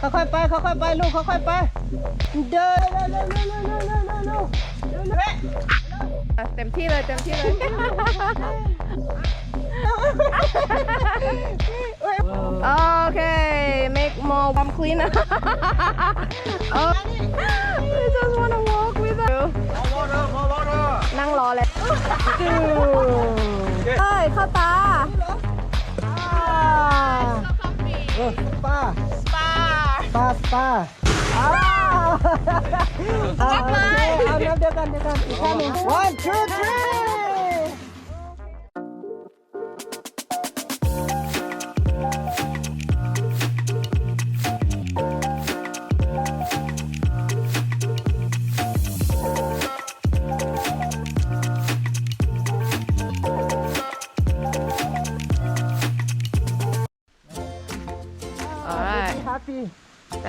ค่อยๆไปค่อยๆไปลูกค่อยๆไปเดินเร็วเต็มที่เลยเต็มที่เลย Okay, make more warm cleaner. Oh, I just want to walk with you. นั่งรอเลยเฮ้ยเข้าตา ป้าเอาน้ำเดียวกันอีกข้างหนึ่ง one two three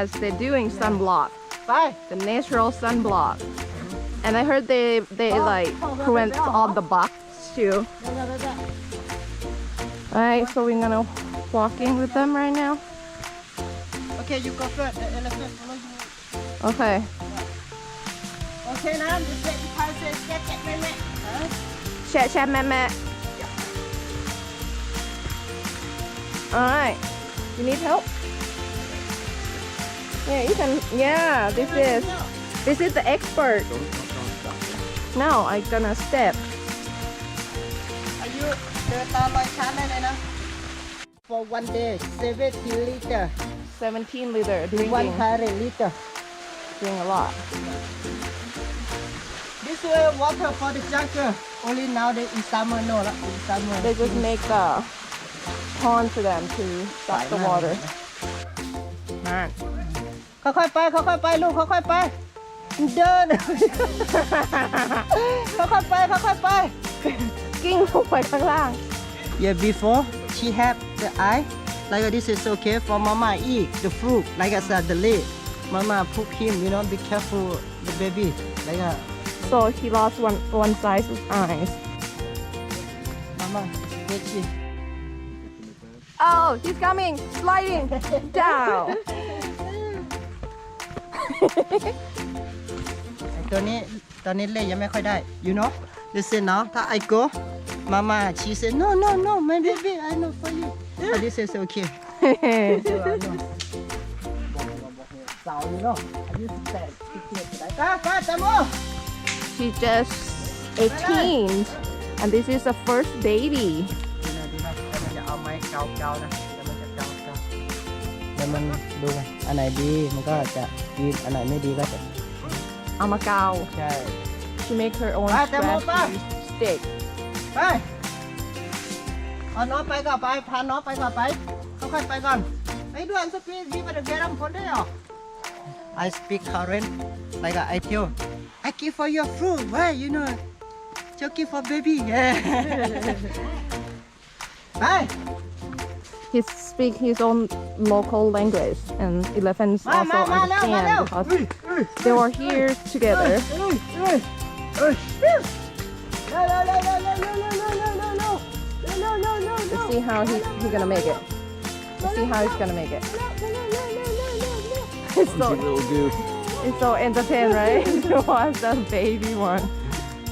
As they're doing sunblock, the natural sunblock, and I heard they like prevent all the bugs too. Alright, so we're gonna walk in with them right now. Okay, you go first. The elephant follow you. Okay. Okay, now you say the person Chat, meh. Alright, you need help? Yeah, you can. Yeah, this is the expert. No, I'm gonna step. Are you the Tawan channel for 1 day 17 liter 17 liter drinking. 100 liter. Doing a lot. This water for the jungle. Only now they in summer no lah. In summer. They just make the pond for them to stop the water. Man. ค่อยๆไปลูกค่อยๆไปเดินค่อยๆไป กิ้งลงไปข้างล่าง Yeah, before she have the eye like this is okay for mama eat the fruit like I said the leg mama put him be careful the baby like So he lost one size of eyes. mama get you Oh, he's coming, sliding down. ตอนนี้เล่นยังไม่ค่อยได้ you know listen now ถ้า I go mama she said no my baby I know for you but this is okay สาว you know อายุ18ป้าแตงโม She's just 18, and this is the first baby. ดีนะมันจะเอาไม้เกานะแล้วมันจะเกาแล้วมันดูไงอันไหนดีมันก็จะกินอันไหนไม่ดีก็จะ I'm a cow. ใช่ She make her own Bye, stick. ไปเอาน้องไปก่อนไปพาน้องไปก่อนไปค่อยๆไปก่อนไอ้ด่วนสปีดดีมาเดี๋ยวแกรำพ้นได้หรอ I speak Korean like I tell I give for your fruit why you know joking for babyไป He speak his own local language, and elephants also understand because they were here together. Let's see how he's gonna make it. Let's see how he's gonna make it. It's so entertaining, right? To watch the baby one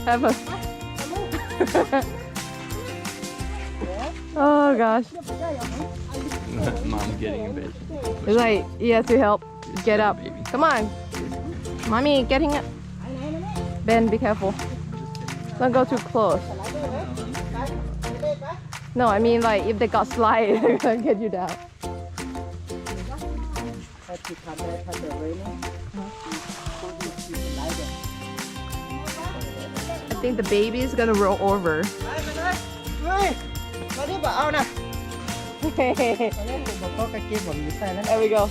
have a. Oh gosh. Mom getting impatient. It's like you have to help get up. Come on. Mommy getting up. Ben, be careful. Don't go too close. No, I mean like if they got slide, they're gonna get you down. I think the baby is gonna roll over. There we go.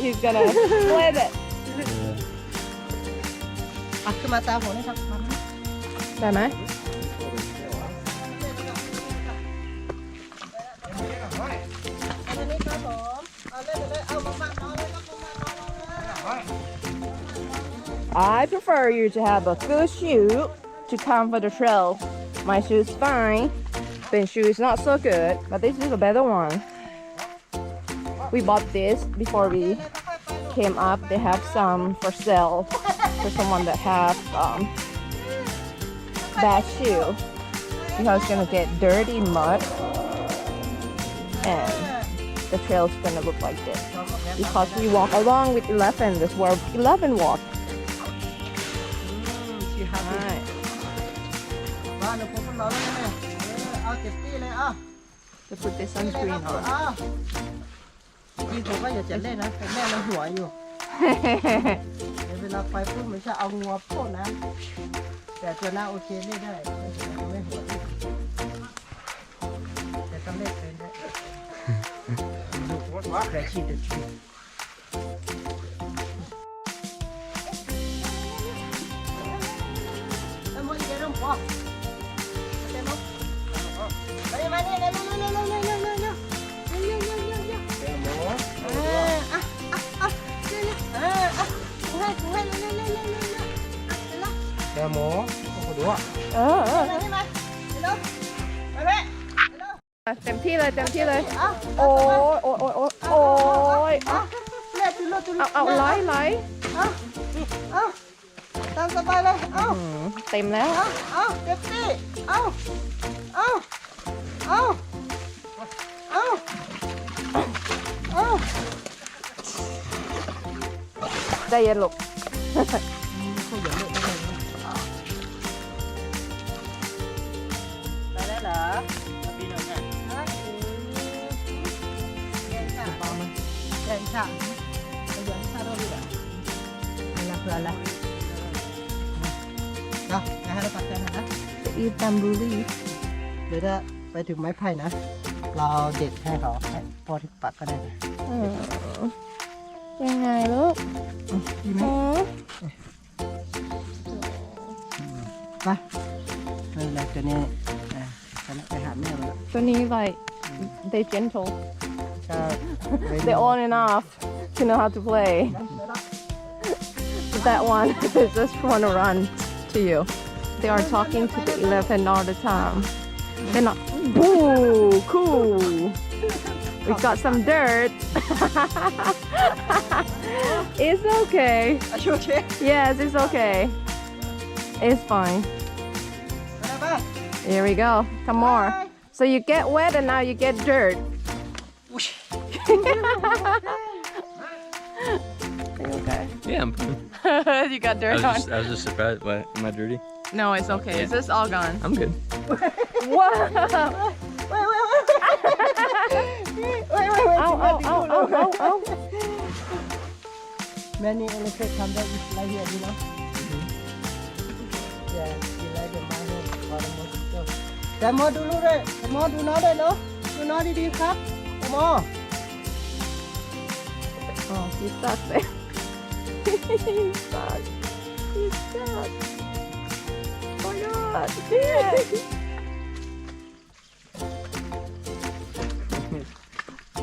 He's gonna split it. ขึ้นมาตาผมนี่ครับ ได้ไหม I prefer you to have a good shoe to come for the trail. My shoe is fine. Ben's shoe is not so good, but this is a better one. we bought this before we came up. They have some for sale for someone that have bad shoe because it's gonna get dirty mud and the trail's gonna look like this because we walk along with 11. This is where 11 walk. Alright. บ้านเราพบกันเราแล้วเนี่ยเอาเก็บตี้เลยอ่ะ To put the sunscreen on. พี่ผมก็อย่าจะเล่นนะแต่แม่มันหัวอยู่ เวลาไปปุ๊บมันจะเอางัวพ่นนะแต่ตัวหน้าโอเคเล่นได้ไม่หัวแต่ต้องเล่นเป็นได้แคร์ชีดชี แกหมูดูอ่ะ เต็มที่เลยโอ้ยเอาไหล ตามสบายเลยเอา เต็มแล้ว เอาเต็มที่เอาได้เย็นลูก ไปแล้วเหรอปีหนึ่งอ่ะแกงช่างไปย้อนช่างเราดีกว่าไม่ละเพื่อนละเนาะอย่าให้เราปักใจนะ จะอีแบมบูรี่ เดี๋ยวถ้าไปถึงไม้ไผ่นะ เราเด็ดให้เขาให้พอที่ปักก็ได้นะ ยังไงลูก ดีไหมไปไม่เป็นไรตัวนี้ฉันไปหาแม่มาแล้ว ตัวนี้ like they gentle ใช่ they on and off to know how to play but that one they just want to run to you they are talking to the 11 all the time they're not boo cool we got some dirt it's okay Are you okay? yes it's okay it's fine Bye. here we go some more so you get wet and now you get dirt okay Yeah, I'm fine. you got dirt on I was just surprised. What? Am I dirty? no it's okay Yeah. it's just all gone I'm good. wow Wait. Ow. Many elephants come back with like here, you know? Yeah, you like the man or the mosquito. แต่หมอดูรู้ด้วยแต่หมอดูน้อได้เนาะดูน้อดีๆครับแต่หมอ oh he's stuck there he's stuck oh my god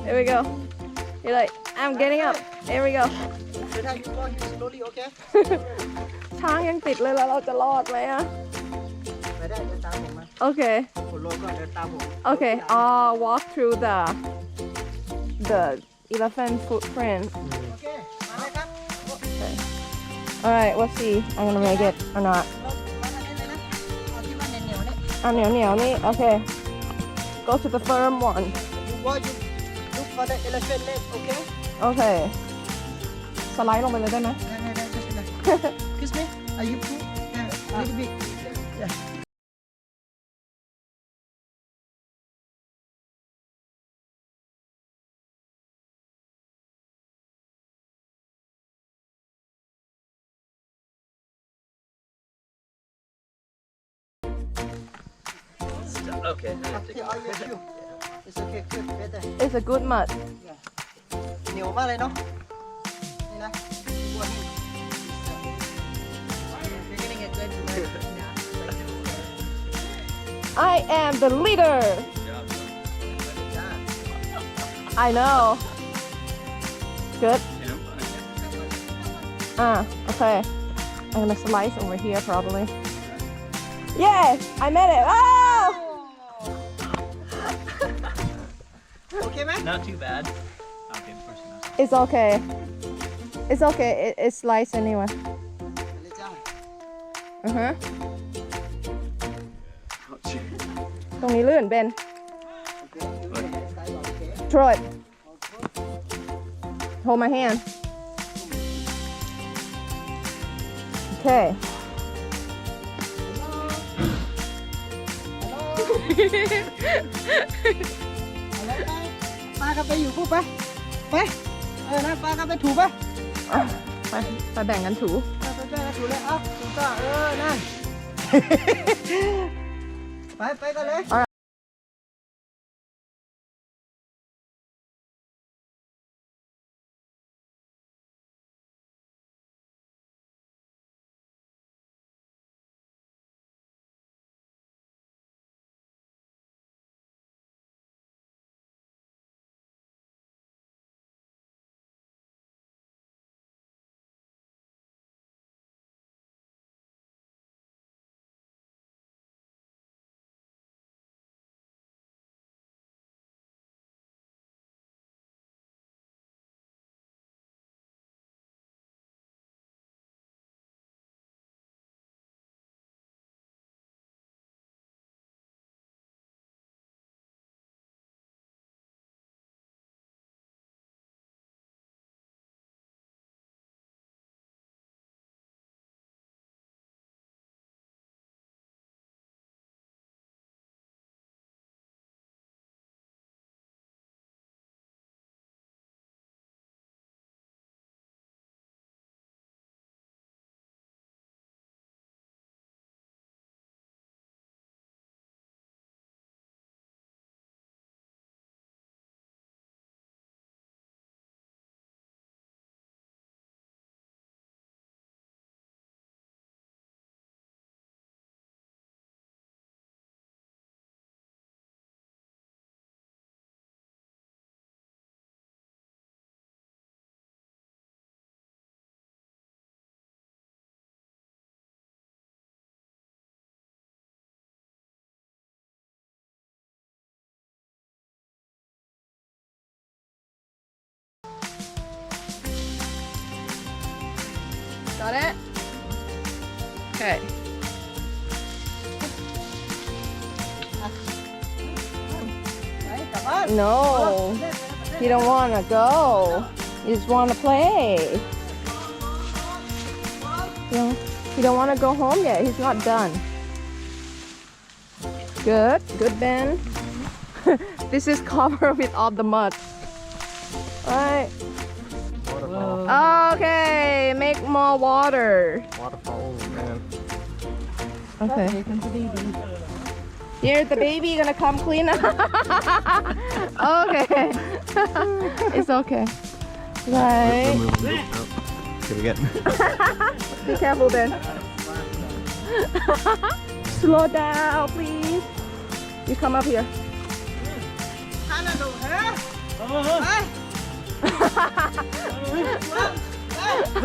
here we go you're like I'm getting up here we go เดี๋ยวถ้า you go you slowly okay ช้างยังติดเลยแล้วเราจะรอดไหมอะ ไปได้เดินตามผมมา okay คุณโรยก่อนเดินตามผม okay walk through the elephant footprint โอเคมาเลยครับ okay alright we'll see I'm gonna make it or not เรามาทางนี้เลยนะเอาที่มันเหนียวๆเนี่ย อ่ะเหนียวนี่ okay go to the firm one you go you look for the elephant leg okay okay สไลด์ลงไปเลยได้ไหม ได้ไม่เป็นไร Excuse me are you cool yeah a little bit yeah Okay. Okay, all your shoe. It's okay, good, better. it's a good mud เหนียวมากเลยเนาะนี่นะตัวนี้ You're getting a good I am the leader I know good okay I'm gonna slice over here probably yes I made it oh Okay, man? Not too bad. Not It's okay. It's okay. It's sliced anyway. Uh-huh. ตรงนี้ลื่นเบน Throw it. Hold my hand. Okay. ปลาก็ไปอยู่ปุ๊บไปนั่นปลาก็ไปถูไป ไปแบ่งกันถู ไปแบ่งกันถูเลยเอาถูก็นั่น ไปกันเลย Got it? Okay. No, you don't want to go. You just want to play. You don't want to go home yet. He's not done. Good, Ben. This is covered with all the mud. Alright. Okay, make more water. Waterfalls, man. Okay. Here, the baby gonna come clean up. Okay. It's okay. Right. Can we get? Be careful, Ben. Slow down, please. You come up here. They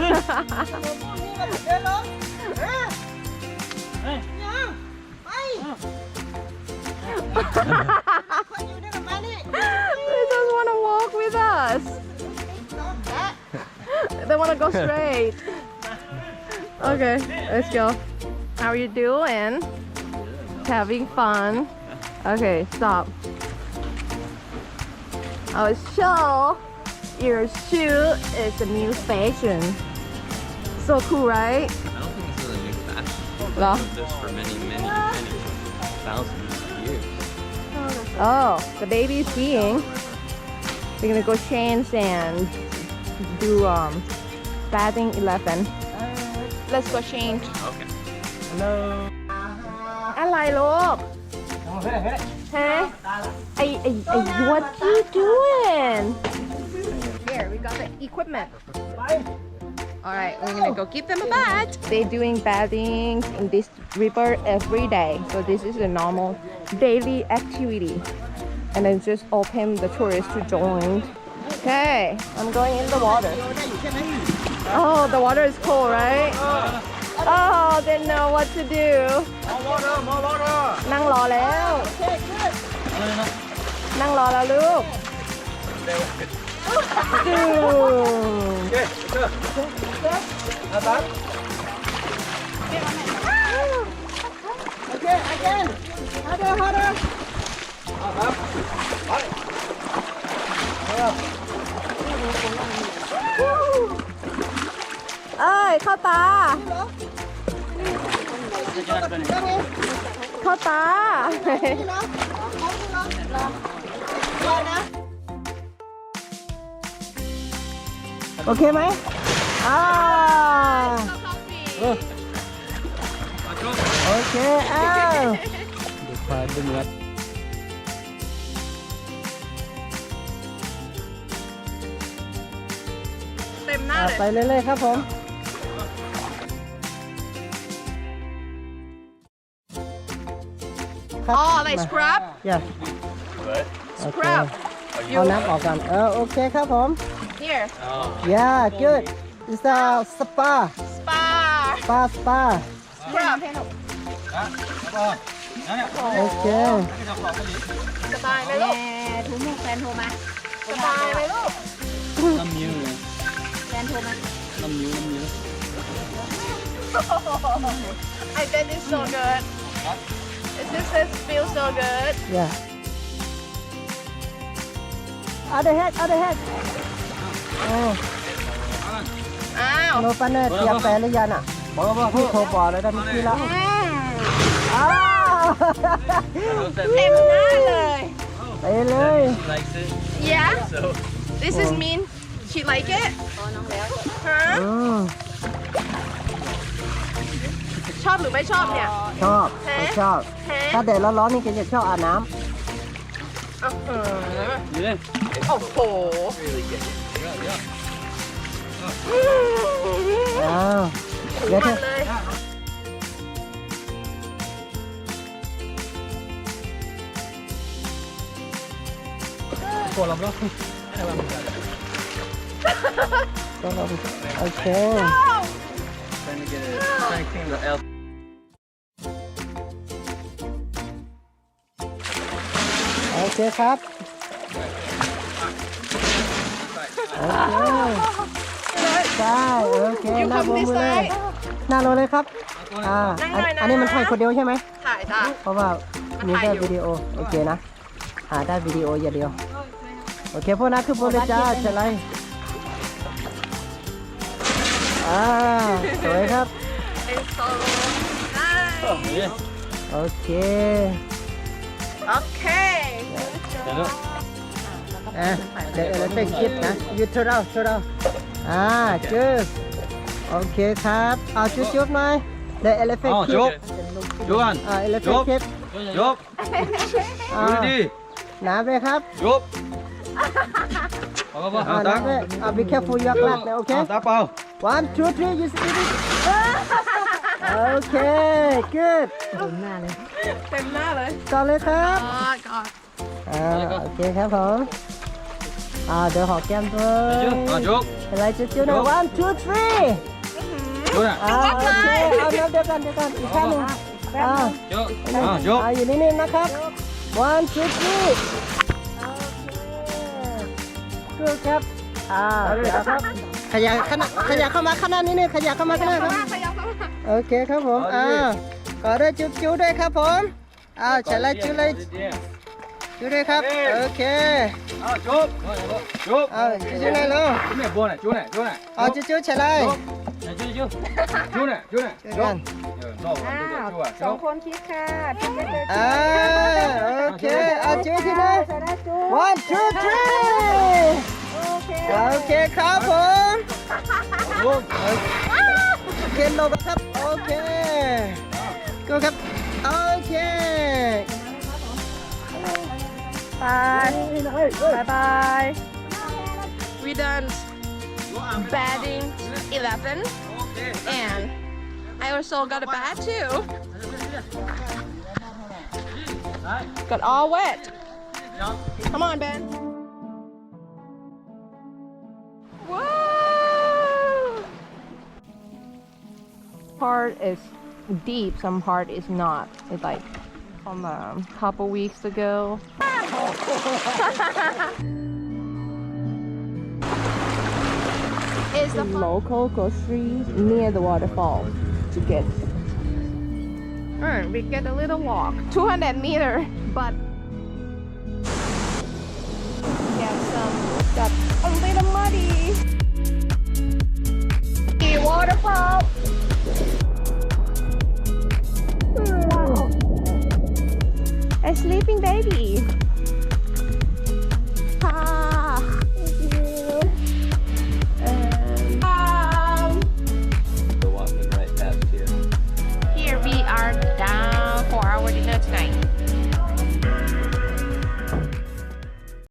just want to walk with us. They want to go straight. Okay, let's go. How are you doing? Having fun? Okay, stop. I'll show your shoe is a new fashion. So cool, right? I don't think this is a new fashion. No. I've this for many thousands of years. Oh, the baby is peeing. We're gonna go change and do bathing 11. Let's go change. Okay. Hello. อะไรลูก ฮะ what you doing? Here, we got the equipment. Alright, we're gonna go give them a bath. They're doing bathing in this river every day. So this is a normal daily activity. And then just open the tourists to join. Okay, I'm going in the water. Oh, the water is cold, right? Oh, they know what to do. นั่งรอแล้ว นั่งรอแล้วลูก Okay, again. Harder, harder. เอ้ยเข้าตา เข้าตา โอเคไหมโอเคดูควายดูเนื้อ เต็มหน้าเลย ไปเรื่อยๆครับผม อ๋อ like scrub อย่า scrub เอาน้ำออกก่อนโอเคครับผม here yeah good it's a spa spa spa scrub โอเค สบายไหมลูกถูมูกแฟนโทรมาสบายไหมลูก น้ำมิ้วเลย แฟนโทรมา น้ำมิ้ว I bet it's so good this feels so good yeah other head อ้าว โนปันเนอร์เตรียมแปลหรือยังอ่ะพี่โทรบอกเลยได้เมื่อกี้แล้วอ้าว เต็มหน้าเลย ไปเลย She likes it yeah so this is mean she like it ฮะชอบหรือไม่ชอบเนี่ย ชอบชอบ ถ้าแดดร้อนๆนี่แกจะชอบอาบน้ yeah โอ้โห ำอ้าวเดี๋ยวเธ มั อน เลย Cô làm đó ก็ลองโอเค trying to clean the L โอเคครับโอเคได้โอเคหน้าบวมมือเลยหน้าลงเลยครับอันนี้มันถ่ายคนเดียวใช่ไหม ถ่ายจ้ะ เพราะว่ามีได้วิดีโอโอเคนะได้วิดีโออย่างเดียวโอเคพวกนั้นคือโปรเลยจ้าเฉลยสวยครับ It's so nice yeah โอเค โอเค เดี๋ยวเราเป็นคลิปนะยูทูบเราจุ๊บโอเคครับเอาจุ๊บหน่อยเดี๋ยวเอเลฟเฟกต์คลิป Johan เอเลฟเฟกต์คลิป Job ดูดิ น้ำไปครับ Job น้ำไปbe careful your glass นะโอเค ตาเปล่า 1 2 3 you speed it โอเค good เต็มหน้าเลย ต่อเลยครับ ก่อน โอเคครับผมเดี๋ยวหอมแก้มด้วย Job อะไรจุ๊บๆหน่อย1 2 3 ดูนะ โอเคเอาเดี๋ยวกันอีกข้างหนึ่งJob อยู่นิ่งๆนะครับ 1 2 3 โอเคgood ครับเดี๋ยวครับขยับเข้ามาข้างหน้านิดนึงขยับเข้ามาข้างหน้าครับ ขยับเข้ามา โอเคครับผมขอด้วยจุ๊บด้วยครับผมเฉลยจุ๊เลยด้วยครับโอเค Job จุ๊ไหนอยลูก จุ๊ไหนบัวไหนจุ๊ไหน จุ๊เฉลย จุ๊ไหน กัน สองคนคิดค่ะพี่เล็กเลย โอเคจุ๊ที่ไหน1 2 3โอเคครับผมโอเคลงครับโอเคก็ครับโอเค Bye. We done batting 11 and I also got a bat too. Got all wet. Come on, Ben. Whoa! Part is deep, some part is not. It's like from a couple weeks ago. a local grocery near the waterfall to get. We get a little walk, 200 meters, but got a little muddy. Waterfall. Wow. A sleeping baby.